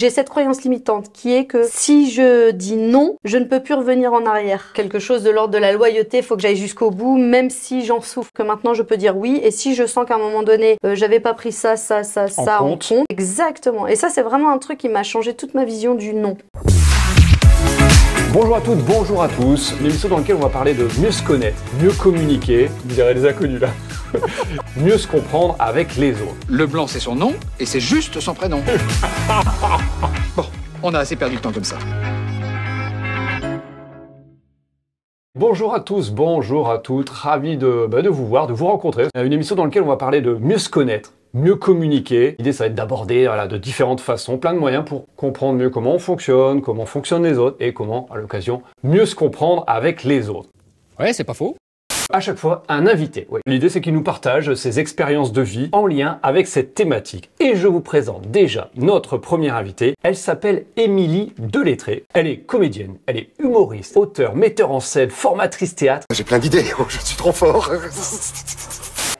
J'ai cette croyance limitante qui est que si je dis non, je ne peux plus revenir en arrière. Quelque chose de l'ordre de la loyauté, il faut que j'aille jusqu'au bout, même si j'en souffre. Que maintenant je peux dire oui, et si je sens qu'à un moment donné, j'avais pas pris ça en compte. Exactement. Et ça, c'est vraiment un truc qui m'a changé toute ma vision du non. Bonjour à toutes, bonjour à tous. Une émission dans laquelle on va parler de mieux se connaître, mieux communiquer, vous direz les inconnus là, mieux se comprendre avec les autres. Leblanc, c'est son nom et c'est juste son prénom. Bon, on a assez perdu le temps comme ça. Bonjour à tous, bonjour à toutes, ravi de vous voir, de vous rencontrer. Une émission dans laquelle on va parler de mieux se connaître, mieux communiquer. L'idée, ça va être d'aborder de différentes façons, plein de moyens pour comprendre mieux comment fonctionnent les autres et comment, à l'occasion, mieux se comprendre avec les autres. Ouais, c'est pas faux. À chaque fois, un invité. Oui. L'idée, c'est qu'il nous partage ses expériences de vie en lien avec cette thématique. Et je vous présente déjà notre première invitée. Elle s'appelle Émilie Delettré. Elle est comédienne, elle est humoriste, auteure, metteur en scène, formatrice théâtre. J'ai plein d'idées, je suis trop fort.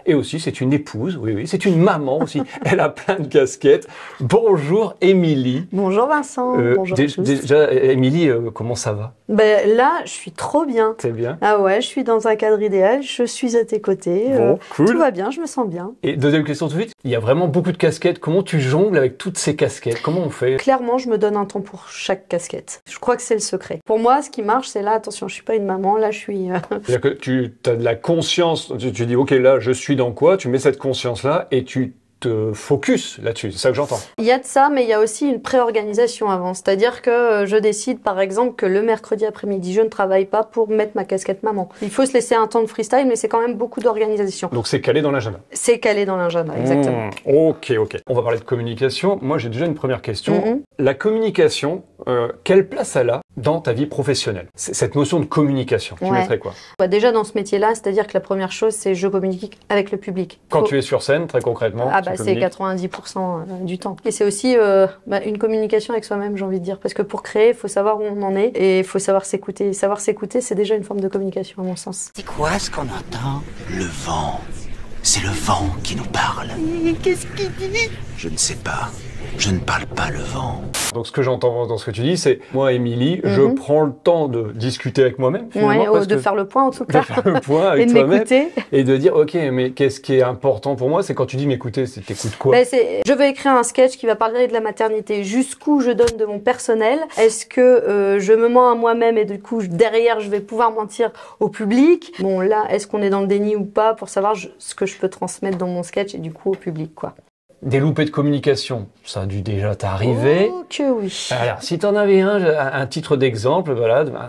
Et aussi, c'est une épouse, oui, c'est une maman aussi. Elle a plein de casquettes. Bonjour Émilie. Bonjour Vincent, bonjour à tous. Déjà, Émilie, comment ça va? Là, je suis trop bien. C'est bien? Ah ouais, je suis dans un cadre idéal, je suis à tes côtés. Bon, cool. Tout va bien, je me sens bien. Et deuxième question tout de suite, il y a vraiment beaucoup de casquettes. Comment tu jongles avec toutes ces casquettes? Comment on fait? Clairement, je me donne un temps pour chaque casquette. Je crois que c'est le secret. Pour moi, ce qui marche, c'est là, attention, je suis pas une maman, là, je suis... C'est-à-dire que tu as de la conscience, tu dis, ok, là, je suis dans quoi? Tu mets cette conscience-là et tu te focus là-dessus, c'est ça que j'entends. Il y a de ça, mais il y a aussi une pré-organisation avant. C'est-à-dire que je décide, par exemple, que le mercredi après-midi, je ne travaille pas pour mettre ma casquette maman. Il faut se laisser un temps de freestyle, mais c'est quand même beaucoup d'organisation. Donc c'est calé dans l'agenda. C'est calé dans l'agenda, exactement. Ok. On va parler de communication. Moi, j'ai déjà une première question. La communication, quelle place elle a dans ta vie professionnelle? Cette notion de communication, tu mettrais quoi? Déjà dans ce métier-là, c'est-à-dire que la première chose, c'est je communique avec le public. Quand tu es sur scène, très concrètement, c'est 90% du temps. Et c'est aussi une communication avec soi-même, j'ai envie de dire. Parce que pour créer, il faut savoir où on en est et il faut savoir s'écouter. Savoir s'écouter, c'est déjà une forme de communication, à mon sens. C'est quoi ce qu'on entend? Le vent. C'est le vent qui nous parle. Qu'est-ce qu'il dit? Je ne sais pas. Je ne parle pas le vent. Donc ce que j'entends dans ce que tu dis, c'est moi, Émilie, je prends le temps de discuter avec moi-même, de faire le point en tout cas. De faire le point avec toi-même et de dire, ok, mais qu'est-ce qui est important pour moi? C'est quand tu dis m'écouter, c'est t'écoutes quoi? Je vais écrire un sketch qui va parler de la maternité. Jusqu'où je donne de mon personnel? Est-ce que je me mens à moi-même et du coup, derrière, je vais pouvoir mentir au public? Bon, là, est-ce qu'on est dans le déni ou pas pour savoir ce que je peux transmettre dans mon sketch et du coup au public, quoi. Des loupés de communication, ça a dû déjà t'arriver. Oh que oui. Alors, si tu en avais un titre d'exemple,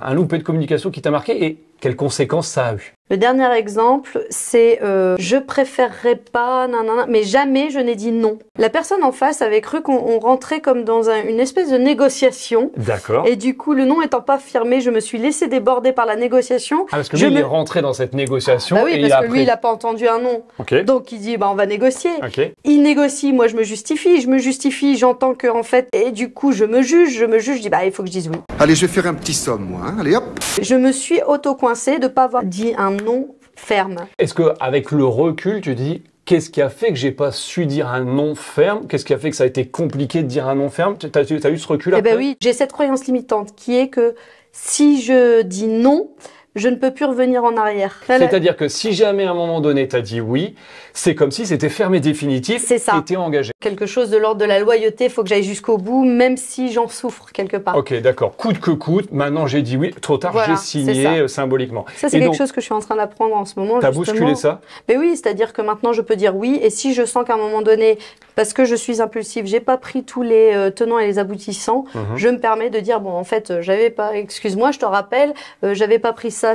un loupé de communication qui t'a marqué et quelles conséquences ça a eu? Le dernier exemple, c'est je préférerais pas, mais jamais je n'ai dit non. La personne en face avait cru qu'on rentrait comme dans une espèce de négociation. D'accord. Et du coup, le non étant pas firmé, je me suis laissé déborder par la négociation. Ah, parce que lui, il est rentré dans cette négociation. Oui, parce que lui, il a pas entendu un non. Okay. Donc, il dit, on va négocier. Okay. Il négocie, moi, je me justifie, j'entends que, en fait, et du coup, je me juge, je dis, il faut que je dise oui. Allez, je vais faire un petit somme, moi, hein. Allez, hop. Je me suis auto-coincée de pas avoir dit un non ferme. Est-ce qu'avec le recul, tu dis, qu'est-ce qui a fait que j'ai pas su dire un non ferme? Qu'est-ce qui a fait que ça a été compliqué de dire un non ferme? T'as eu ce recul après? Oui, j'ai cette croyance limitante qui est que si je dis non, je ne peux plus revenir en arrière. C'est-à-dire que si jamais à un moment donné t'as dit oui, c'est comme si c'était fermé définitif et t'es engagé. Quelque chose de l'ordre de la loyauté, il faut que j'aille jusqu'au bout, même si j'en souffre quelque part. Ok, d'accord. Coûte que coûte, maintenant j'ai dit oui, trop tard, j'ai signé symboliquement. Ça, c'est quelque chose que je suis en train d'apprendre en ce moment. T'as bousculé ça? Oui, c'est-à-dire que maintenant je peux dire oui, et si je sens qu'à un moment donné, parce que je suis impulsive, j'ai pas pris tous les tenants et les aboutissants, je me permets de dire, en fait, j'avais pas, excuse-moi, je te rappelle, j'avais pas pris ça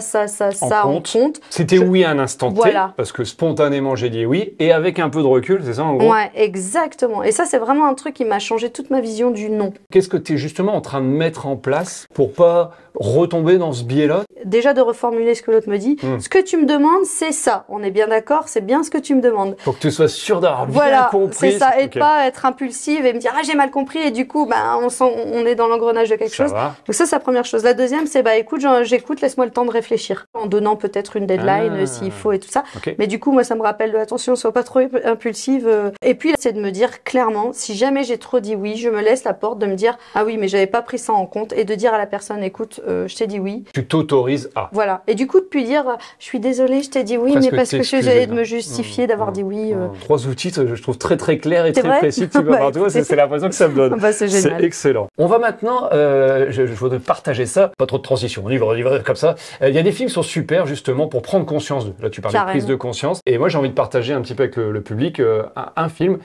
en compte. C'était oui à un instant T, parce que spontanément j'ai dit oui, et avec un peu de recul, c'est ça en gros? Ouais, exactement. Et ça, c'est vraiment un truc qui m'a changé toute ma vision du non. Qu'est-ce que tu es justement en train de mettre en place pour pas retomber dans ce biais-là? Déjà de reformuler ce que l'autre me dit. Ce que tu me demandes, c'est ça. On est bien d'accord, c'est bien ce que tu me demandes. Faut que tu sois sûr d'avoir bien compris. C'est ça, et de pas être impulsive et me dire j'ai mal compris, et du coup on est dans l'engrenage de quelque chose. Donc ça, c'est la première chose. La deuxième, c'est écoute, j'écoute, laisse-moi le temps de réfléchir, en donnant peut-être une deadline s'il faut et tout ça. Ok. Mais du coup, moi, ça me rappelle de attention, sois pas trop impulsive. Et puis, c'est de me dire clairement, si jamais j'ai trop dit oui, je me laisse la porte de me dire ah oui, mais j'avais pas pris ça en compte, et de dire à la personne écoute, je t'ai dit oui. Tu t'autorises à. Voilà. Et du coup, de puis dire je suis désolée, je t'ai dit oui, Presque mais parce que t'excuser, j'allais de là. me justifier d'avoir dit oui. 3 outils, je trouve très clair et C'est très vrai précis. Tu Bah, vois, tu vois, c'est l'impression que ça me donne. Bah, c'est génial. C'est excellent. On va maintenant, je voudrais partager ça, pas trop de transition, on y va comme ça. Il y a des films qui sont super justement pour prendre conscience de. Là, tu parlais de Carrément. prise de conscience. Et moi, j'ai envie de partager un petit peu avec le public un film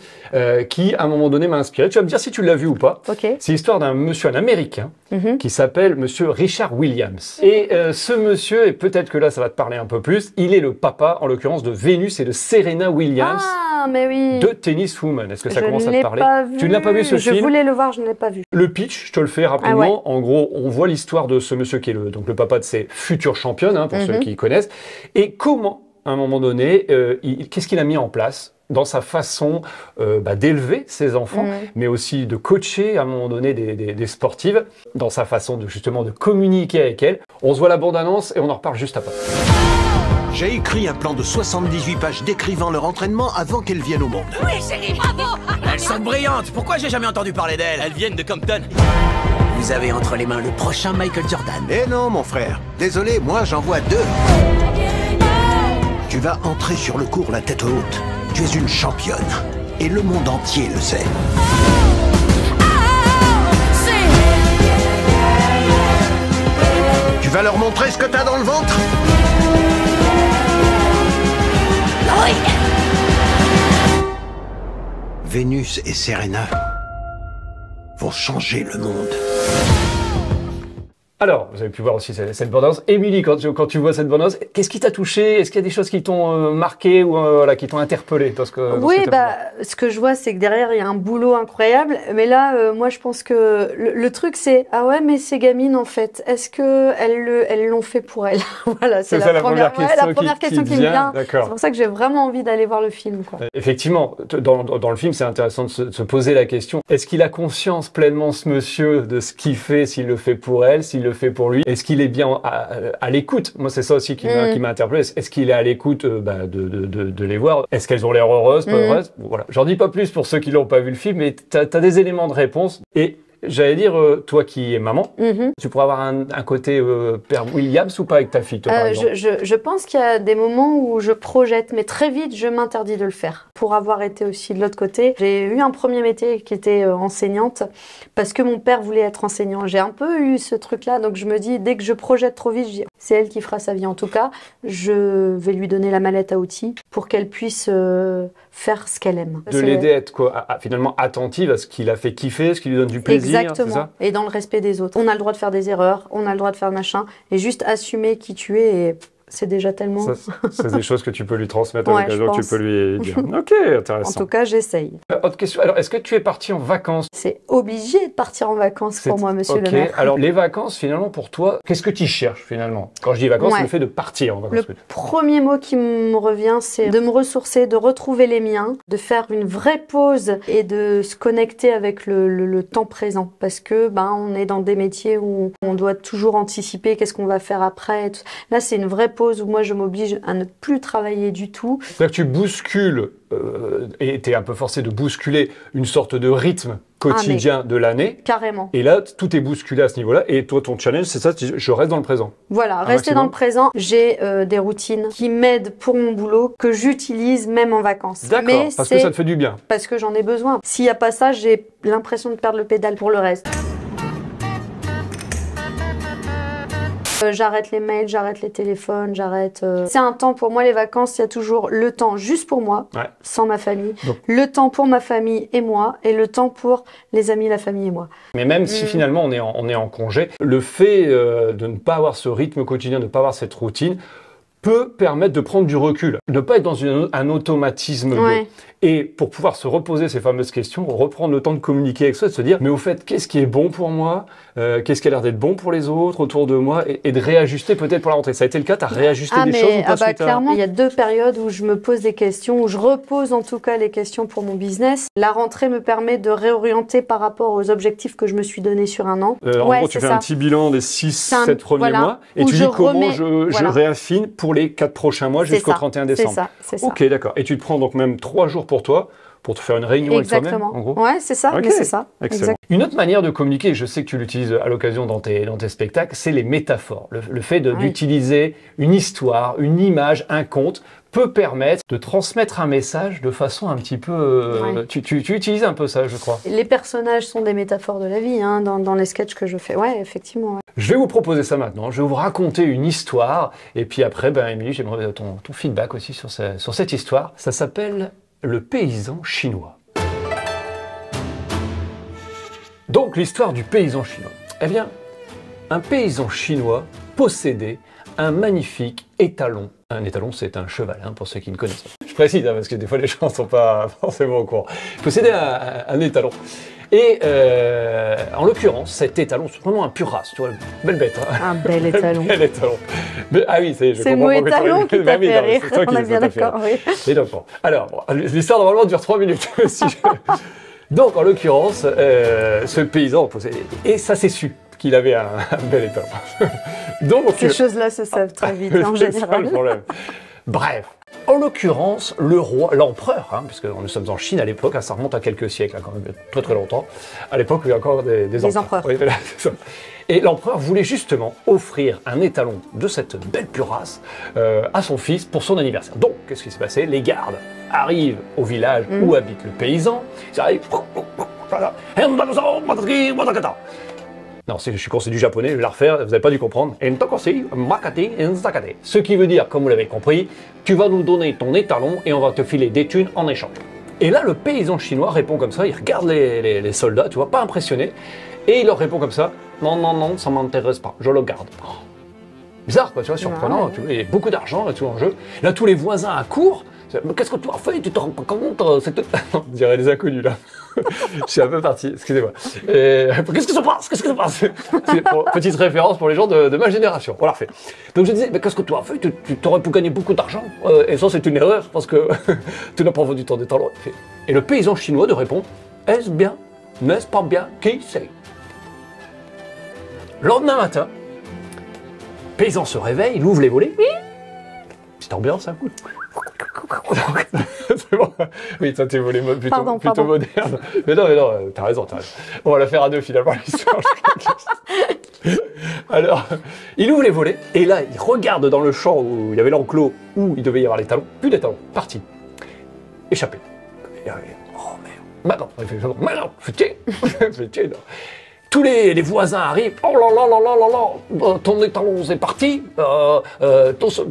qui, à un moment donné, m'a inspiré. Tu vas me dire si tu l'as vu ou pas. Ok. C'est l'histoire d'un monsieur, un Américain, Mhm. qui s'appelle monsieur Richard Williams. Et ce monsieur, et peut-être que là, ça va te parler un peu plus, il est le papa, en l'occurrence, de Vénus et de Serena Williams. Ah, mais oui. De Tennis Woman. Est-ce que ça Je commence ne à te l'ai parler? pas vu. Tu ne l'as pas vu ce Je film? voulais le voir, je ne l'ai pas vu. Le pitch, je te le fais rapidement. Ah ouais. En gros, on voit l'histoire de ce monsieur qui est donc le papa de ses futures championnes, pour ceux qui connaissent. Et comment, à un moment donné, qu'est-ce qu'il a mis en place dans sa façon d'élever ses enfants, mais aussi de coacher à un moment donné des sportives, dans sa façon justement de communiquer avec elles. On se voit la bande-annonce et on en reparle juste après. J'ai écrit un plan de 78 pages décrivant leur entraînement avant qu'elles viennent au monde. Oui, chérie, bravo! Elles sont brillantes. Pourquoi j'ai jamais entendu parler d'elles? Elles viennent de Compton. Vous avez entre les mains le prochain Michael Jordan. Eh non, mon frère. Désolé, moi j'en vois 2. Tu vas entrer sur le court la tête haute. Tu es une championne. Et le monde entier le sait. Tu vas leur montrer ce que t'as dans le ventre? Vénus et Serena vont changer le monde. Alors, vous avez pu voir aussi cette bande-annonce. Émilie, quand tu vois cette bande-annonce, qu'est-ce qui t'a touché? Est-ce qu'il y a des choses qui t'ont marqué ou voilà, qui t'ont interpellé dans ce que Oui, dans ce que t'as pu voir? ce que je vois, c'est que derrière, il y a un boulot incroyable. Mais là, moi, je pense que le truc, c'est ah ouais, mais ces gamines, en fait, est-ce que elles l'ont fait pour elles? Voilà, c'est ça, la première question qui me vient. D'accord. C'est pour ça que j'ai vraiment envie d'aller voir le film, quoi. Effectivement, dans le film, c'est intéressant de se poser la question. Est-ce qu'il a conscience pleinement, ce monsieur, de ce qu'il fait, s'il le fait pour elle, s'il le fait pour lui? Est-ce qu'il est bien à l'écoute? Moi, c'est ça aussi qui m'a interpellé. Est-ce qu'il est à l'écoute de les voir? Est-ce qu'elles ont l'air heureuses, pas heureuses? Voilà. J'en dis pas plus pour ceux qui l'ont pas vu le film, mais t'as des éléments de réponse. Et j'allais dire, toi qui es maman, tu pourrais avoir un côté père Williams ou pas avec ta fille, toi, par exemple? Je pense qu'il y a des moments où je projette, mais très vite, je m'interdis de le faire. Pour avoir été aussi de l'autre côté, j'ai eu un premier métier qui était enseignante, parce que mon père voulait être enseignant. J'ai un peu eu ce truc-là, donc je me dis, dès que je projette trop vite, je dis, c'est elle qui fera sa vie. En tout cas, je vais lui donner la mallette à outils pour qu'elle puisse faire ce qu'elle aime. De l'aider à être finalement attentive à ce qu'il a fait kiffer, ce qui lui donne du plaisir. Exactement. C'est ça? Et dans le respect des autres. On a le droit de faire des erreurs, on a le droit de faire machin, et juste assumer qui tu es, et c'est déjà tellement... C'est des choses que tu peux lui transmettre à Ouais, l'occasion, que tu peux lui dire. Ok, En intéressant. tout cas, j'essaye. Autre question. Alors, est-ce que tu es parti en vacances? C'est obligé de partir en vacances pour moi, monsieur le maire. Alors, les vacances, finalement, pour toi, qu'est-ce que tu cherches, finalement? Quand je dis vacances, Ouais. c'est le fait de partir en vacances. Le premier mot qui me revient, c'est de me ressourcer, de retrouver les miens, de faire une vraie pause et de se connecter avec le temps présent. Parce que on est dans des métiers où on doit toujours anticiper qu'est-ce qu'on va faire après. Là, c'est une vraie pause où moi, je m'oblige à ne plus travailler du tout. C'est-à-dire que tu bouscules, et tu es un peu forcé de bousculer une sorte de rythme quotidien de l'année. Carrément. Et là, tout est bousculé à ce niveau-là. Et toi, ton challenge, c'est ça, je reste dans le présent. Voilà, rester maximum. dans le présent. J'ai des routines qui m'aident pour mon boulot, que j'utilise même en vacances. D'accord, Mais parce que ça te fait du bien. parce que j'en ai besoin. S'il n'y a pas ça, j'ai l'impression de perdre le pédale pour le reste. J'arrête les mails, j'arrête les téléphones, j'arrête... C'est un temps pour moi, les vacances, il y a toujours le temps juste pour moi, Ouais. sans ma famille, Donc. le temps pour ma famille et moi, et le temps pour les amis, la famille et moi. Mais même si finalement on est en congé, le fait de ne pas avoir ce rythme quotidien, de ne pas avoir cette routine, peut permettre de prendre du recul, ne pas être dans un automatisme. Ouais. Et pour pouvoir se reposer ces fameuses questions, reprendre le temps de communiquer avec soi, de se dire, mais au fait, qu'est-ce qui est bon pour moi, qu'est-ce qui a l'air d'être bon pour les autres autour de moi, et de réajuster peut-être pour la rentrée. Ça a été le cas, tu as réajusté des choses ou pas suite à... Clairement, il y a 2 périodes où je me pose des questions, où je repose en tout cas les questions pour mon business. La rentrée me permet de réorienter par rapport aux objectifs que je me suis donnés sur un an. En gros, tu fais un petit bilan des 6-7 premiers mois, et tu dis comment je réaffine pour les 4 prochains mois jusqu'au 31 décembre. C'est ça. Ok, d'accord. Et tu te prends donc même 3 jours pour toi, pour te faire une réunion avec toi-même, en gros. Ouais, c'est ça, okay. Mais c'est ça. Excellent. Une autre manière de communiquer, je sais que tu l'utilises à l'occasion dans tes spectacles, c'est les métaphores. Le fait d'utiliser une histoire, une image, un conte, peut permettre de transmettre un message de façon un petit peu... Tu utilises un peu ça, je crois. Les personnages sont des métaphores de la vie, hein, dans les sketchs que je fais. Ouais, effectivement. Ouais. Je vais vous proposer ça maintenant. Je vais vous raconter une histoire. Et puis après, Émilie, j'aimerais ton feedback aussi sur cette histoire. Ça s'appelle Le paysan chinois. Donc, l'histoire du paysan chinois. Eh bien, un paysan chinois possédait un magnifique étalon. Un étalon, c'est un cheval, hein, pour ceux qui ne connaissent pas. Je précise, hein, parce que des fois, les gens ne sont pas forcément au courant. Il possédait un étalon. Et en l'occurrence, cet étalon, c'est vraiment un pur race, tu vois, belle bête. Hein. Un bel étalon. Bel étalon. Mais, ah oui, je comprends. C'est mon étalon qui t'a fait rire. On est bien d'accord, oui. Et donc, bon. Alors, bon, l'histoire normalement dure 3 minutes. Donc, en l'occurrence, ce paysan possédait, et ça s'est su qu'il avait un bel étalon. Donc, ces choses-là se savent très vite, en général. C'est pas le problème. Bref. En l'occurrence, le roi, l'empereur, hein, puisque nous sommes en Chine à l'époque, hein, ça remonte à quelques siècles, hein, quand même, très très longtemps. À l'époque, il y a encore des empereurs. Oui, voilà, c'est ça. Et l'empereur voulait justement offrir un étalon de cette belle pure race à son fils pour son anniversaire. Donc, qu'est-ce qui s'est passé? Les gardes arrivent au village où habite le paysan. Ils arrivent. Non, je suis conseillé du japonais, je vais la refaire, vous n'avez pas dû comprendre. Ce qui veut dire, comme vous l'avez compris, tu vas nous donner ton étalon et on va te filer des thunes en échange. Et là, le paysan chinois répond comme ça, il regarde les soldats, tu vois, pas impressionné, et il leur répond comme ça, non, non, non, ça m'intéresse pas, je le garde. Bizarre, quoi, tu vois, surprenant, tu vois, il y a beaucoup d'argent et tout en jeu. Là, tous les voisins accourent. Mais qu'est-ce que tu as fait? Tu te rends pas compte? On dirait les inconnus, là. Je suis un peu parti, excusez-moi. Qu'est-ce que ça passe? Qu'est-ce que ça passe? Petite référence pour les gens de ma génération. On la refait. Donc je disais, mais qu'est-ce que tu as fait? Tu t'aurais pu gagner beaucoup d'argent. Et ça, c'est une erreur, parce que tu n'as pas vendu ton étalon. Et le paysan chinois de répondre, est-ce bien? N'est-ce pas bien? Qui sait? Le lendemain matin, le paysan se réveille, il ouvre les volets. Petite ambiance, hein. C'est bon. Oui, toi, t'es volé plutôt moderne. Mais non, t'as raison. On va la faire à deux, finalement, l'histoire. Alors, il ouvre les volets, et là, il regarde dans le champ où il y avait l'enclos, où il devait y avoir les talons. Plus d'étalons. Parti. Échappé. Oh, merde. Maintenant, putain. Tous les voisins arrivent. Oh là là là là là là, ton étalon c'est parti.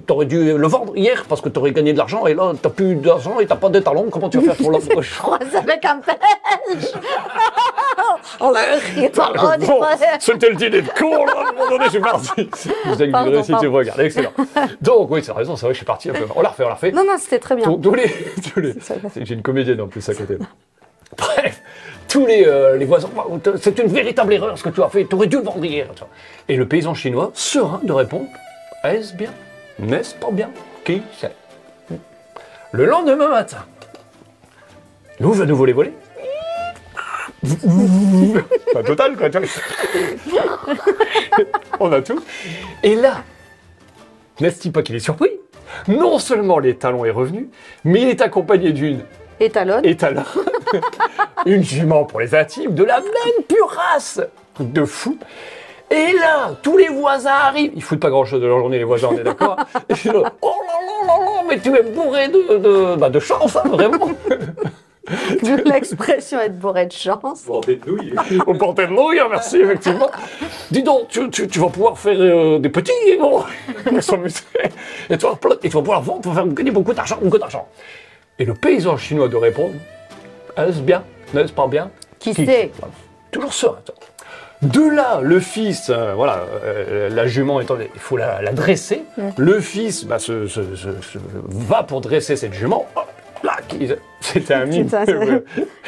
T'aurais dû le vendre hier parce que t'aurais gagné de l'argent et là t'as plus d'argent et t'as pas d'étalon. Comment tu vas faire pour le champ? Avec un belge. On l'a c'était le dîner de con là. À un moment donné, je suis parti. Vous avez une réussite, tu regardes. Excellent. Donc oui, c'est raison. C'est vrai que je suis parti un peu. On la refait. Non, c'était très bien. J'ai une comédienne en plus à côté. Bref, tous les voisins, c'est une véritable erreur ce que tu as fait, tu aurais dû le vendre hier. Et le paysan chinois, serein de répondre, est-ce bien? N'est-ce pas bien? Qui sait? Le lendemain matin, il ouvre à nouveau les volets. Pas total, quoi. On a tout. Et là, n'est-ce pas qu'il est surpris? Non seulement l'étalon est revenu, mais il est accompagné d'une étalon. Une jument pour les intimes, de la même pure race. Truc de fou. Et là, tous les voisins arrivent. Ils foutent pas grand-chose de leur journée, les voisins, on est d'accord? Et je dis, oh là là là là, mais tu es bourré de chance, hein, vraiment. L'expression être bourré de chance. Portée de nouilles. Au portée de nouilles, merci, effectivement. Dis donc, tu vas pouvoir faire des petits, bon, et tu vas pouvoir vendre pour faire gagner beaucoup d'argent. Et le paysan chinois de répondre, est-ce bien? N'est-ce pas bien? Qui sait? Toujours serein. De là, le fils, la jument étant, il faut la dresser. Le fils va pour dresser cette jument. Hop, là, c'était un mime.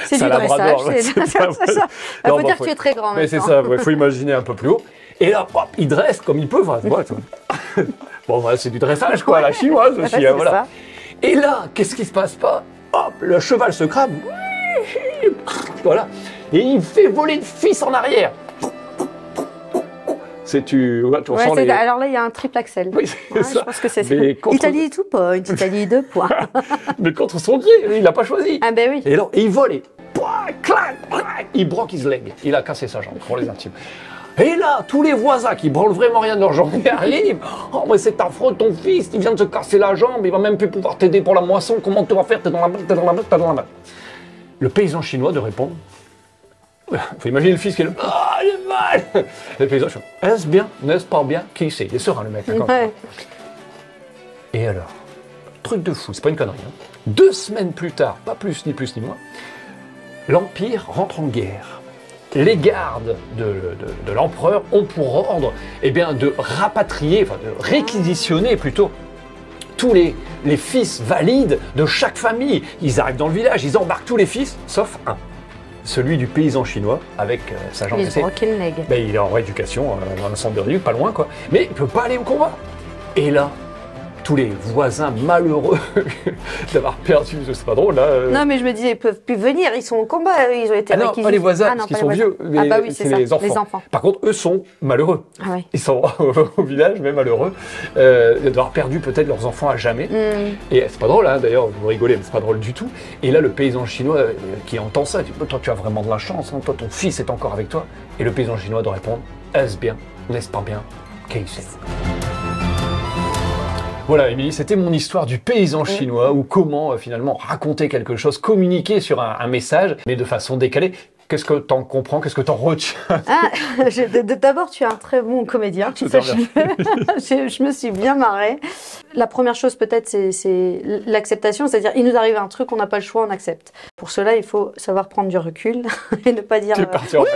C'est du dressage. Il faut dire que tu es très grand. Mais c'est ça, il faut imaginer un peu plus haut. Et là, hop, il dresse comme il peut. Bon, voilà, c'est du dressage, quoi, la chinoise aussi. Voilà. Et là, qu'est-ce qui se passe pas? Hop, le cheval se crame. Voilà. Et il fait voler le fils en arrière. Alors là, il y a un triple axel. Oui, c'est ça. Je pense que c'est ça. Italie 2 points, Italie 2 points. Mais contre son pied, il l'a pas choisi. Ah ben oui. Et alors, il vole et clac, il broque his leg. Il a cassé sa jambe, pour les intimes. Et là, tous les voisins qui branlent vraiment rien de leur journée arrivent. Oh, mais c'est affreux, ton fils, il vient de se casser la jambe, il va même plus pouvoir t'aider pour la moisson. Comment tu vas faire? T'es dans la merde, t'es dans la merde, t'es dans la merde. Le paysan chinois de répondre. Faut imaginer le fils qui est là. Ah, j'ai mal. Le paysan chinois. Est-ce bien? N'est-ce pas bien? Qui sait? Il est serein, le mec. Ouais. Et alors, truc de fou, c'est pas une connerie. 2 semaines plus tard, pas plus ni moins, l'Empire rentre en guerre. Les gardes de l'empereur ont pour ordre de rapatrier, de réquisitionner plutôt, tous les fils valides de chaque famille. Ils arrivent dans le village, ils embarquent tous les fils, sauf un. Celui du paysan chinois, avec sa jambe cassée. Il est en rééducation, dans un centre de rééducation, pas loin, quoi. Mais il ne peut pas aller au combat. Et là, tous les voisins malheureux d'avoir perdu, c'est pas drôle là. Non mais je me disais, ils peuvent plus venir, ils sont au combat, ils ont été réquisitionnés. Non, pas les voisins, parce qu'ils sont vieux, mais c'est les enfants. Par contre, eux sont malheureux. Ah ouais. Ils sont au village, mais malheureux, d'avoir perdu peut-être leurs enfants à jamais. Et c'est pas drôle, hein, d'ailleurs, vous rigolez, mais c'est pas drôle du tout. Et là, le paysan chinois qui entend ça, dit, toi tu as vraiment de la chance, hein, toi ton fils est encore avec toi. Et le paysan chinois doit répondre, est-ce bien, n'est-ce pas bien, qu'est-ce que c'est? Voilà, Émilie, c'était mon histoire du paysan chinois, ou comment finalement raconter quelque chose, communiquer sur un message, mais de façon décalée. Qu'est-ce que t'en comprends? Qu'est-ce que t'en retiens? D'abord, tu es un très bon comédien. Je me suis bien marrée. La première chose, peut-être, c'est l'acceptation. C'est-à-dire, il nous arrive un truc, on n'a pas le choix, on accepte. Pour cela, il faut savoir prendre du recul et ne pas dire oui,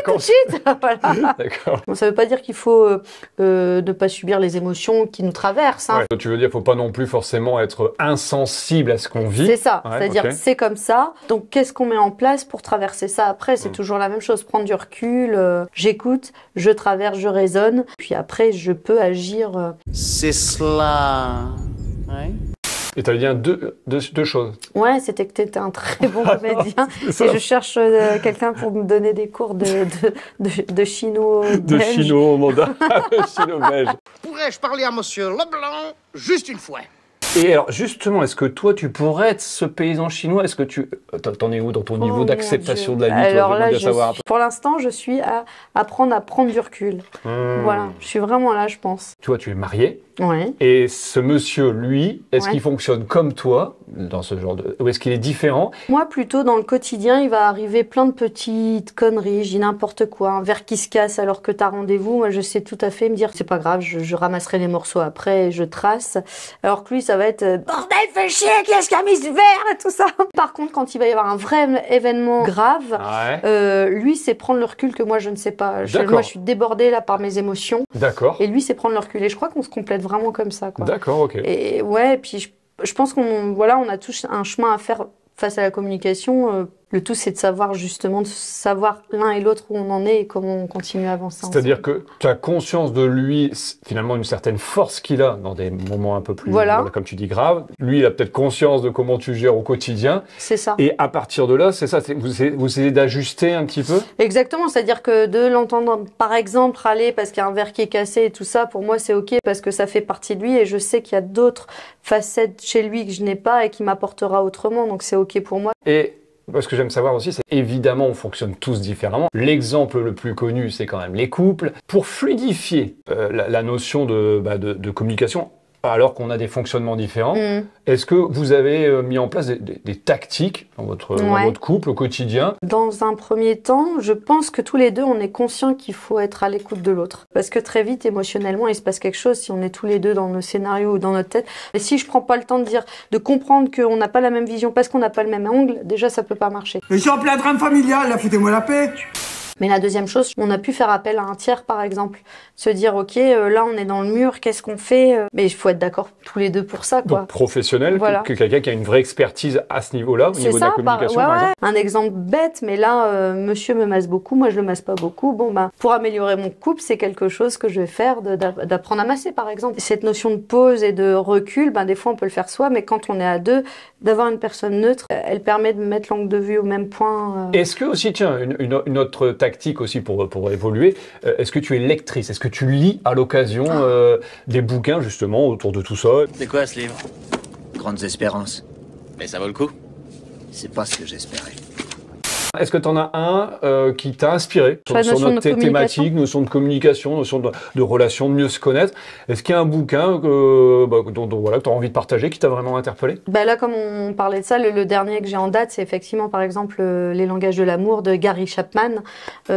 tout de suite. Voilà. D'accord. Bon, ça ne veut pas dire qu'il faut ne pas subir les émotions qui nous traversent. Hein. Ouais, tu veux dire, il ne faut pas non plus forcément être insensible à ce qu'on vit. C'est ça. Ouais, c'est-à-dire, c'est comme ça. Donc, qu'est-ce qu'on met en place pour traverser ça après? C'est toujours la même chose, prendre du recul, j'écoute, je traverse, je raisonne, puis après je peux agir. C'est cela. Ouais. Et tu avais dit deux choses. Ouais, c'était que tu étais un très bon comédien et je cherche quelqu'un pour me donner des cours de chino-belge. De chino-mandarin, chino-belge. Pourrais-je parler à monsieur Leblanc juste une fois? Et alors, justement, est-ce que toi, tu pourrais être ce paysan chinois? Est-ce que t'en es où dans ton niveau d'acceptation de la vie? Alors là, pour l'instant, je suis à apprendre à prendre du recul. Voilà, je suis vraiment là, je pense. Tu vois, tu es mariée. Ouais. Et ce monsieur, lui, est-ce qu'il fonctionne comme toi dans ce genre de... Ou est-ce qu'il est différent? Moi, plutôt, dans le quotidien, il va arriver plein de petites conneries, j'ai n'importe quoi, un verre qui se casse alors que t'as rendez-vous. Moi, je sais tout à fait me dire, c'est pas grave, je ramasserai les morceaux après et je trace. Alors que lui, ça va être, bordel, fais chier, qui est-ce qui a mis ce verre et tout ça. Par contre, quand il va y avoir un vrai événement grave, lui, c'est prendre le recul que moi, je ne sais pas. Moi, je suis débordée là par mes émotions. D'accord. Et lui, c'est prendre le recul. Et je crois qu'on se complète vraiment comme ça, quoi. D'accord, ok. Et ouais, puis je pense on a tous un chemin à faire face à la communication. Le tout, c'est de savoir justement, de savoir l'un et l'autre où on en est et comment on continue à avancer. C'est-à-dire que tu as conscience de lui, finalement, une certaine force qu'il a dans des moments un peu plus, comme tu dis, graves. Lui, il a peut-être conscience de comment tu gères au quotidien. C'est ça. Et à partir de là, c'est ça, vous essayez d'ajuster un petit peu? Exactement, c'est-à-dire que de l'entendre, par exemple, râler parce qu'il y a un verre qui est cassé et tout ça, pour moi, c'est OK parce que ça fait partie de lui et je sais qu'il y a d'autres facettes chez lui que je n'ai pas et qui m'apportera autrement, donc c'est OK pour moi. Et ce que j'aime savoir aussi, c'est évidemment, on fonctionne tous différemment. L'exemple le plus connu, c'est quand même les couples. Pour fluidifier la notion de communication, alors qu'on a des fonctionnements différents, est-ce que vous avez mis en place des tactiques dans votre couple au quotidien? Dans un premier temps, je pense que tous les deux, on est conscients qu'il faut être à l'écoute de l'autre. Parce que très vite, émotionnellement, il se passe quelque chose si on est tous les deux dans nos scénarios ou dans notre tête. Et si je prends pas le temps de comprendre qu'on n'a pas la même vision parce qu'on n'a pas le même angle, déjà, ça peut pas marcher. Je suis en plein drame familial, là, foutez-moi la paix. Mais la deuxième chose, on a pu faire appel à un tiers, par exemple. Se dire, ok, là, on est dans le mur, qu'est-ce qu'on fait? Mais il faut être d'accord tous les deux pour ça, quoi. Donc, professionnel, Voilà. que quelqu'un qui a une vraie expertise à ce niveau-là, au niveau de la communication, par exemple. Un exemple bête, mais là, monsieur me masse beaucoup, moi je le masse pas beaucoup. Bon, bah, pour améliorer mon couple, c'est quelque chose que je vais faire, d'apprendre à masser, par exemple. Cette notion de pause et de recul, ben, des fois on peut le faire soi, mais quand on est à deux, d'avoir une personne neutre, elle permet de mettre l'angle de vue au même point. Est-ce que aussi, tiens, une autre tactique aussi pour évoluer, est-ce que tu es lectrice? Est-ce que tu lis à l'occasion des bouquins justement autour de tout ça? C'est quoi ce livre? Grandes espérances. Mais ça vaut le coup? C'est pas ce que j'espérais. Est-ce que tu en as un qui t'a inspiré Sur la notion de communication. thématique, notion de communication, notion de relation, de mieux se connaître? Est-ce qu'il y a un bouquin dont voilà, que tu as envie de partager, qui t'a vraiment interpellé? Bah là, comme on parlait de ça, le dernier que j'ai en date, c'est effectivement, par exemple, Les langages de l'amour de Gary Chapman,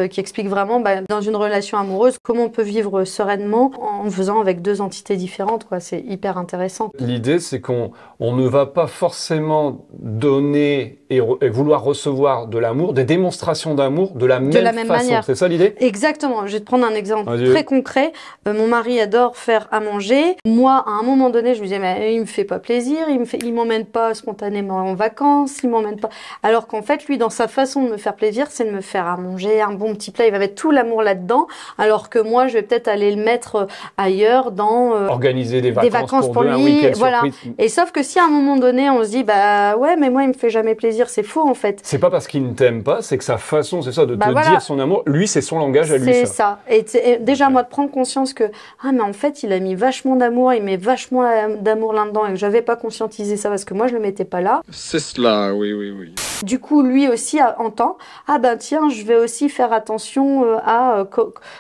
qui explique vraiment, dans une relation amoureuse, comment on peut vivre sereinement en faisant avec deux entités différentes, quoi. C'est hyper intéressant. L'idée, c'est qu'on ne va pas forcément donner et vouloir recevoir de l'amour, des démonstrations d'amour de la même façon. Manière. C'est ça l'idée? Exactement. Je vais te prendre un exemple Vas-y. très concret. Mon mari adore faire à manger. Moi, à un moment donné, je lui disais, mais il me fait pas plaisir, il m'emmène pas spontanément en vacances, il m'emmène pas. Alors qu'en fait, lui, dans sa façon de me faire plaisir, c'est de me faire à manger un bon petit plat. Il va mettre tout l'amour là-dedans. Alors que moi, je vais peut-être aller le mettre ailleurs dans organiser des vacances pour lui, un lui. week-end Voilà. surprise. Et sauf que si à un moment donné, on se dit, bah ouais, mais moi, il me fait jamais plaisir, c'est faux en fait. C'est pas parce qu'il ne t'aime pas, c'est que sa façon, c'est ça, de te voilà. dire son amour. Lui, c'est son langage à lui, C'est ça. ça. Et déjà, moi, de prendre conscience que, ah, mais en fait, il a mis vachement d'amour, il met vachement d'amour là-dedans et que j'avais pas conscientisé ça parce que moi, je le mettais pas là. C'est cela, oui, oui, oui. Du coup, lui aussi entend, ah ben tiens, je vais aussi faire attention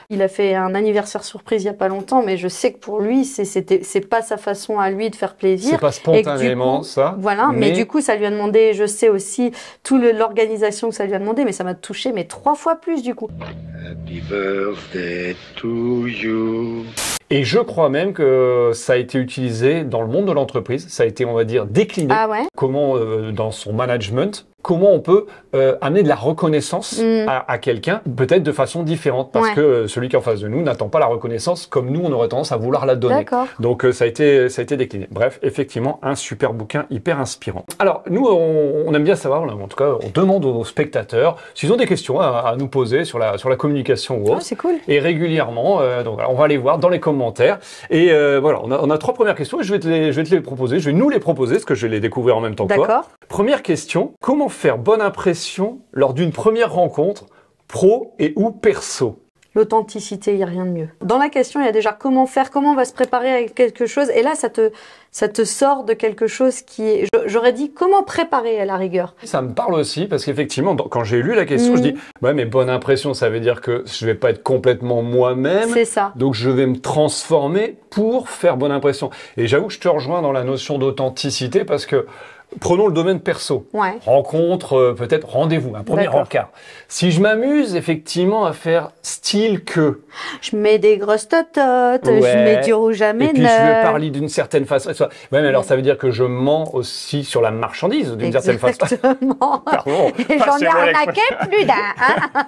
il a fait un anniversaire surprise il y a pas longtemps, mais je sais que pour lui, c'est pas sa façon à lui de faire plaisir. C'est pas spontanément, ça. Voilà, mais du coup, ça lui a demandé, je sais aussi, l'organisation que ça lui a demandé, mais ça m'a touché, mais 3 fois plus du coup. Happy birthday to you. Et je crois même que ça a été utilisé dans le monde de l'entreprise. Ça a été, on va dire, décliné. Ah ouais? Comment, dans son management, comment on peut amener de la reconnaissance à quelqu'un, peut-être de façon différente, parce que celui qui est en face de nous n'attend pas la reconnaissance comme nous, on aurait tendance à vouloir la donner. D'accord. Donc ça a été décliné. Bref, effectivement, un super bouquin hyper inspirant. Alors, nous, on aime bien savoir, en tout cas, on demande aux spectateurs s'ils ont des questions à nous poser sur la communication ou autre. Ah, c'est cool. Et régulièrement, donc voilà, on va les voir dans les commentaires. Et voilà, on a 3 premières questions et je vais te les proposer. Je vais nous les proposer, parce que je vais les découvrir en même temps que toi. D'accord. Première question, comment faire bonne impression lors d'une première rencontre, pro et ou perso? L'authenticité, il n'y a rien de mieux. Dans la question, il y a déjà comment faire, comment on va se préparer à quelque chose. Et là, ça te sort de quelque chose qui est... J'aurais dit comment préparer à la rigueur. Ça me parle aussi parce qu'effectivement, quand j'ai lu la question, je dis ouais, mais bonne impression, ça veut dire que je vais pas être complètement moi-même. C'est ça. Donc je vais me transformer pour faire bonne impression. Et j'avoue que je te rejoins dans la notion d'authenticité parce que prenons le domaine perso. Ouais. Rencontre, peut-être rendez-vous, un premier encart. Si je m'amuse effectivement à faire style que... Je mets des grosses tototes, je mets du rouge à mes et puis je vais parler d'une certaine façon. Ouais, mais alors ça veut dire que je mens aussi sur la marchandise d'une certaine façon. Exactement. Pardon. Et j'en ai arnaqué plus d'un. Hein.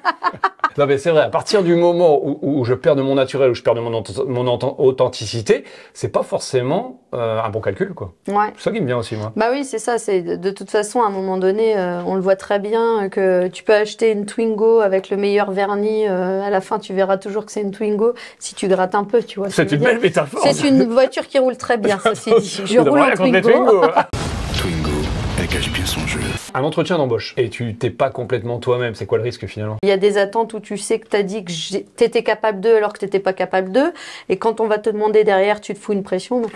Non mais c'est vrai, à partir du moment où je perds de mon naturel, où je perds de mon authenticité, c'est pas forcément un bon calcul, quoi. Ouais. C'est ça qui me vient aussi, moi. Bah oui, c'est ça. C'est de toute façon, à un moment donné, on le voit très bien que tu peux acheter une Twingo avec le meilleur vernis. À la fin, tu verras toujours que c'est une Twingo si tu grattes un peu, tu vois. C'est une belle métaphore. C'est une voiture qui roule très bien, ceci dit. Je roule en Twingo. Twingo, elle cache bien son jeu. Un entretien d'embauche et tu t'es pas complètement toi-même, c'est quoi le risque finalement? Il y a des attentes où tu sais que tu as dit que t'étais capable d'eux alors que t'étais pas capable d'eux. Et quand on va te demander derrière, tu te fous une pression. Donc,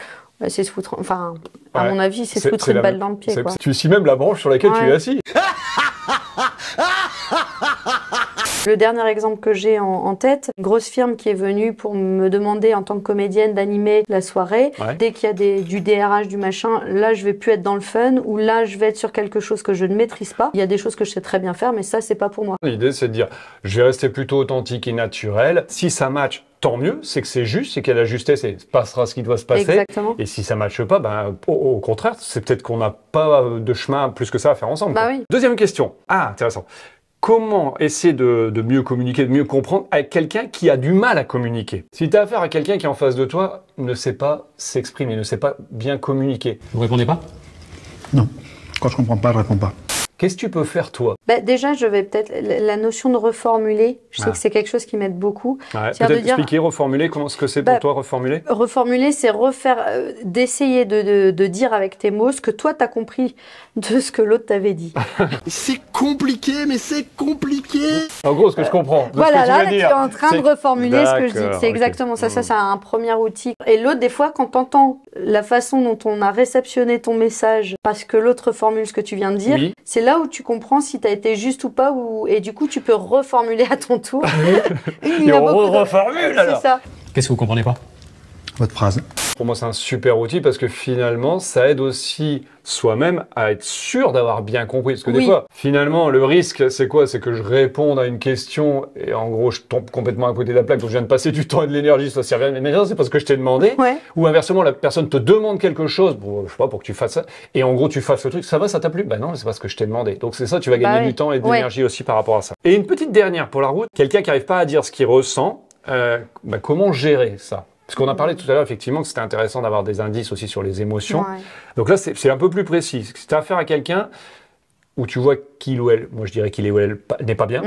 c'est se foutre, enfin, à mon avis, c'est se foutre une balle dans le pied, quoi. Tu scies même la branche sur laquelle tu es assis. Le dernier exemple que j'ai en tête, une grosse firme qui est venue pour me demander en tant que comédienne d'animer la soirée. Ouais. Dès qu'il y a du DRH, du machin, là je vais plus être dans le fun ou là je vais être sur quelque chose que je ne maîtrise pas. Il y a des choses que je sais très bien faire, mais ça c'est pas pour moi. L'idée c'est de dire, je vais rester plutôt authentique et naturel. Si ça match, tant mieux, c'est que c'est juste, c'est qu'il y a la justesse et il passera ce qui doit se passer. Exactement. Et si ça ne matche pas, ben, au contraire, c'est peut-être qu'on n'a pas de chemin plus que ça à faire ensemble. Bah oui. Deuxième question. Ah, intéressant. Comment essayer de mieux communiquer, de mieux comprendre avec quelqu'un qui a du mal à communiquer? Si tu as affaire à quelqu'un qui est en face de toi, ne sait pas s'exprimer, ne sait pas bien communiquer. Vous répondez pas? Non. Quand je comprends pas, je réponds pas. Qu'est-ce que tu peux faire toi? Déjà, je vais peut-être la notion de reformuler. Je sais que c'est quelque chose qui m'aide beaucoup. Ouais, peut-être expliquer, reformuler, comment ce que c'est pour toi reformuler? Reformuler, c'est refaire, d'essayer de dire avec tes mots ce que toi t'as compris de ce que l'autre t'avait dit. C'est compliqué, mais c'est compliqué. En gros, ce que je comprends. Voilà, là, tu es en train de reformuler ce que je dis. C'est exactement ça. Ça, c'est un premier outil. Et l'autre, des fois, quand t'entends la façon dont on a réceptionné ton message parce que l'autre reformule ce que tu viens de dire, c'est là où tu comprends si tu as été juste ou pas, et du coup tu peux reformuler à ton tour. Et on reformule alors. C'est ça. Qu'est-ce que vous comprenez pas? Votre phrase. Pour moi, c'est un super outil parce que finalement, ça aide aussi soi-même à être sûr d'avoir bien compris. Parce que des fois, finalement, le risque, c'est quoi? C'est que je réponde à une question et en gros, je tombe complètement à côté de la plaque. Donc, je viens de passer du temps et de l'énergie, ça sert à rien. Mais non, c'est parce que je t'ai demandé. Ouais. Ou inversement, la personne te demande quelque chose, pour, je sais pas, pour que tu fasses ça. Et en gros, tu fasses le truc. Ça va, ça t'a plu? Bah non, c'est parce que je t'ai demandé. Donc, c'est ça, tu vas gagner du temps et de l'énergie aussi par rapport à ça. Et une petite dernière pour la route. Quelqu'un qui n'arrive pas à dire ce qu'il ressent, comment gérer ça? Parce qu'on a parlé tout à l'heure, effectivement, que c'était intéressant d'avoir des indices aussi sur les émotions. Ouais. Donc là, c'est un peu plus précis. Si tu as affaire à quelqu'un où tu vois qu'il ou elle, moi je dirais qu'il ou elle n'est pas bien,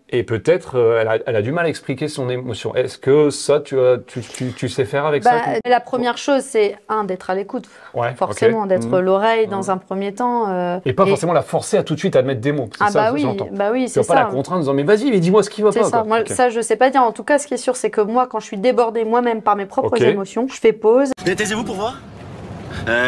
et peut-être elle a du mal à expliquer son émotion. Est-ce que ça, tu sais faire avec ça? La première chose, c'est d'être à l'écoute. Ouais, forcément, d'être l'oreille dans un premier temps. Et pas forcément la forcer à tout de suite à mettre des mots. C'est ça que j'entends. Bah oui, c'est ça. Tu vas pas la contraindre en disant, mais vas-y, mais dis-moi ce qui va pas. C'est ça. Moi, ça, je sais pas dire. En tout cas, ce qui est sûr, c'est que moi, quand je suis débordée moi-même par mes propres émotions, je fais pause. Mais taisez-vous pour voir?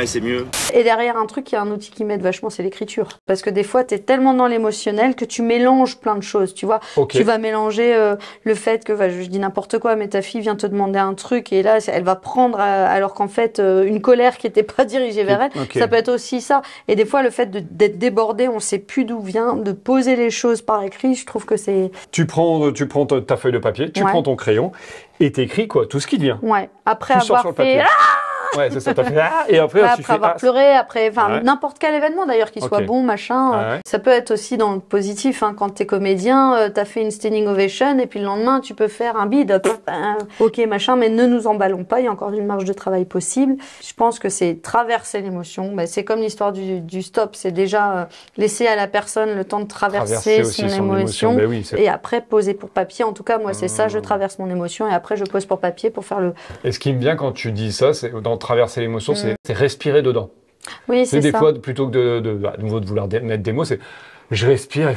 C'est mieux. Et derrière un truc, il y a un outil qui m'aide vachement, c'est l'écriture. Parce que des fois, tu es tellement dans l'émotionnel que tu mélanges plein de choses, tu vois. Tu vas mélanger le fait que, je dis n'importe quoi, mais ta fille vient te demander un truc et là, elle va prendre, alors qu'en fait, une colère qui n'était pas dirigée vers elle, ça peut être aussi ça. Et des fois, le fait d'être débordé, on sait plus d'où vient, de poser les choses par écrit, je trouve que c'est... Tu prends ta feuille de papier, tu prends ton crayon et t'écris quoi, tout ce qui te vient. Ouais. Après avoir fait... Ouais, c'est ça, t'as fait et après tu fais avoir pleuré, après n'importe quel événement d'ailleurs qu'il soit bon, machin, ça peut être aussi dans le positif quand t'es comédien, t'as fait une standing ovation et puis le lendemain tu peux faire un bide, ok machin, mais ne nous emballons pas, il y a encore une marge de travail possible. Je pense que c'est traverser l'émotion, c'est comme l'histoire du stop, c'est déjà laisser à la personne le temps de traverser son émotion et après poser pour papier. En tout cas moi c'est ça, je traverse mon émotion et après je pose pour papier pour faire le... Et ce qui me vient quand tu dis ça, c'est dans traverser l'émotion, c'est respirer dedans. Oui, c'est ça. Des fois, plutôt que de vouloir mettre des mots, c'est je respire,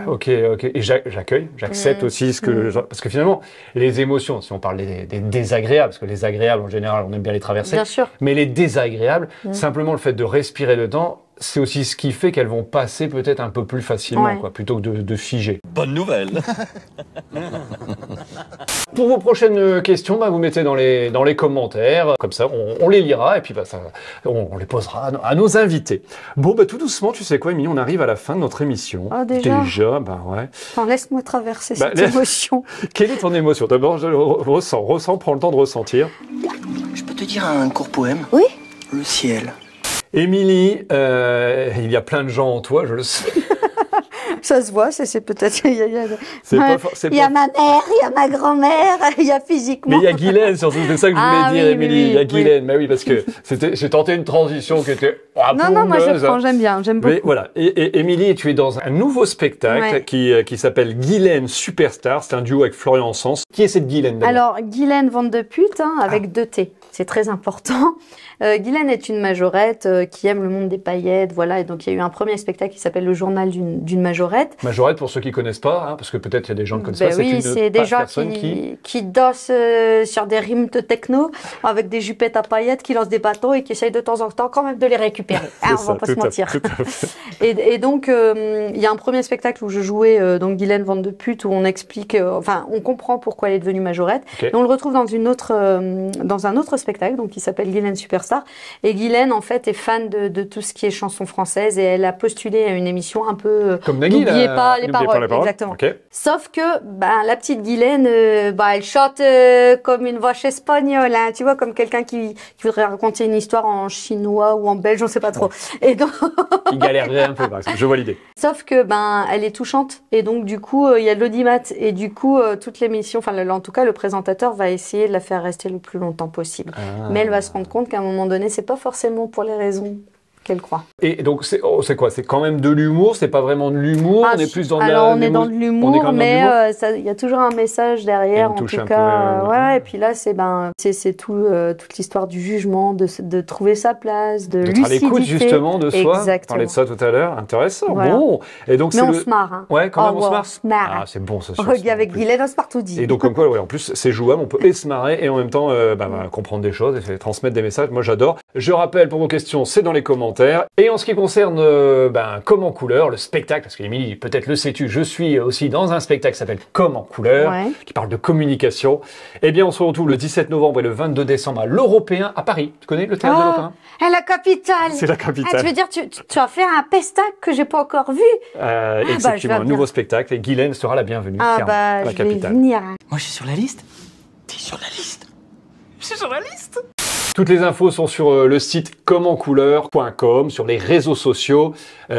ok, et j'accueille, j'accepte aussi ce que... Parce que finalement, les émotions, si on parle des désagréables, parce que les agréables, en général, on aime bien les traverser, bien sûr. Mais les désagréables, simplement le fait de respirer dedans, c'est aussi ce qui fait qu'elles vont passer peut-être un peu plus facilement, plutôt que de figer. Bonne nouvelle. Pour vos prochaines questions, vous mettez dans les commentaires, comme ça on les lira et puis on les posera à nos invités. Bon, tout doucement, tu sais quoi, Émilie, on arrive à la fin de notre émission. Oh, déjà, ouais. Enfin, laisse-moi traverser cette émotion. Quelle est ton émotion? D'abord, je ressens, prends le temps de ressentir. Je peux te dire un court poème? Oui. Le ciel. Émilie, il y a plein de gens en toi, je le sais. Ça se voit, c'est peut-être... Il y a ma mère, il y a ma grand-mère, il y a physiquement... Mais il y a Guylaine, surtout, c'est ça que je voulais dire, Émilie. Il y a Guylaine, oui, parce que j'ai tenté une transition qui était... Non, moi je prends, j'aime bien, j'aime beaucoup. Mais voilà, et Émilie, tu es dans un nouveau spectacle qui s'appelle Guylaine Superstar, c'est un duo avec Florian Sens. Qui est cette Guylaine? Alors, Guylaine Vente de pute, avec 2 T, c'est très important. Guylaine est une majorette qui aime le monde des paillettes, voilà, et donc il y a eu un premier spectacle qui s'appelle Le journal d'une majorette. Majorette, pour ceux qui connaissent pas, parce que peut-être il y a des gens qui connaissent pas, c'est des gens qui dansent sur des rimes de techno avec des jupettes à paillettes, qui lancent des bateaux et qui essayent de temps en temps quand même de les récupérer. On va pas se mentir. Et donc il y a un premier spectacle où je jouais donc Guylaine Vente de pute, où on explique, on comprend pourquoi elle est devenue majorette. Et on le retrouve dans un autre spectacle donc qui s'appelle Guylaine Superstar. Et Guylaine, en fait, est fan de tout ce qui est chanson française et elle a postulé à une émission un peu... Comme Nagui. N'oubliez pas les paroles, exactement. Okay. Sauf que la petite Guylaine, elle chante comme une vache espagnole, hein, tu vois, comme quelqu'un qui voudrait raconter une histoire en chinois ou en belge, on sait pas trop. Et donc il galérerait un peu, par exemple. Je vois l'idée. Sauf que elle est touchante et donc du coup il y a de l'audimat et du coup toute l'émission, en tout cas le présentateur va essayer de la faire rester le plus longtemps possible. Mais elle va se rendre compte qu'à un moment donné c'est pas forcément pour les raisons qu'elle croit. Et donc c'est quoi? C'est quand même de l'humour, c'est pas vraiment de l'humour, on est plus dans on est dans de l'humour, mais il y a toujours un message derrière, en tout cas. Ouais, et puis là c'est toute l'histoire du jugement, de trouver sa place, de lucidité. D'être à l'écoute justement de soi. Exactement. On parlait de ça tout à l'heure, intéressant. Voilà. Bon, et donc mais on se marre. Hein. Ouais, quand même on se marre. On se marre. Ah, c'est bon ça. Avec Guylaine, on se marre tout dit. Et donc comme quoi, en plus c'est jouable, on peut et se marrer et en même temps comprendre des choses et transmettre des messages. Moi j'adore. Je rappelle pour vos questions, c'est dans les commentaires. Et en ce qui concerne Comme en couleur, le spectacle, parce qu'Émilie, peut-être le sais-tu, je suis aussi dans un spectacle qui s'appelle Comme en couleur, qui parle de communication. Eh bien, on se retrouve le 17 novembre et le 22 décembre à l'Européen à Paris. Tu connais le théâtre de l'Européen? La capitale. C'est la capitale. Tu veux dire, tu vas faire un pestac que j'ai pas encore vu? Effectivement, un nouveau spectacle et Guylaine sera la bienvenue. La je capitale. vais venir. Moi, je suis sur la liste. T'es sur la liste. Je suis sur la liste. Toutes les infos sont sur le site comencouleur.com, sur les réseaux sociaux.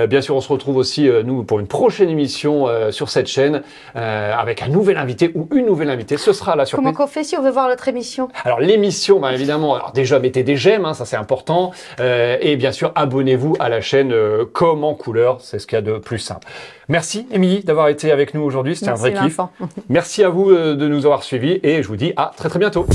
Bien sûr, on se retrouve aussi, nous, pour une prochaine émission sur cette chaîne, avec un nouvel invité ou une nouvelle invitée. Ce sera la surprise. Comment qu'on fait si on veut voir notre émission? Alors, l'émission, évidemment, déjà, mettez des j'aime, hein, ça c'est important. Et bien sûr, abonnez-vous à la chaîne Comme en couleur, c'est ce qu'il y a de plus simple. Merci, Émilie, d'avoir été avec nous aujourd'hui. C'était un vrai kiff. Merci à vous de nous avoir suivis et je vous dis à très très bientôt.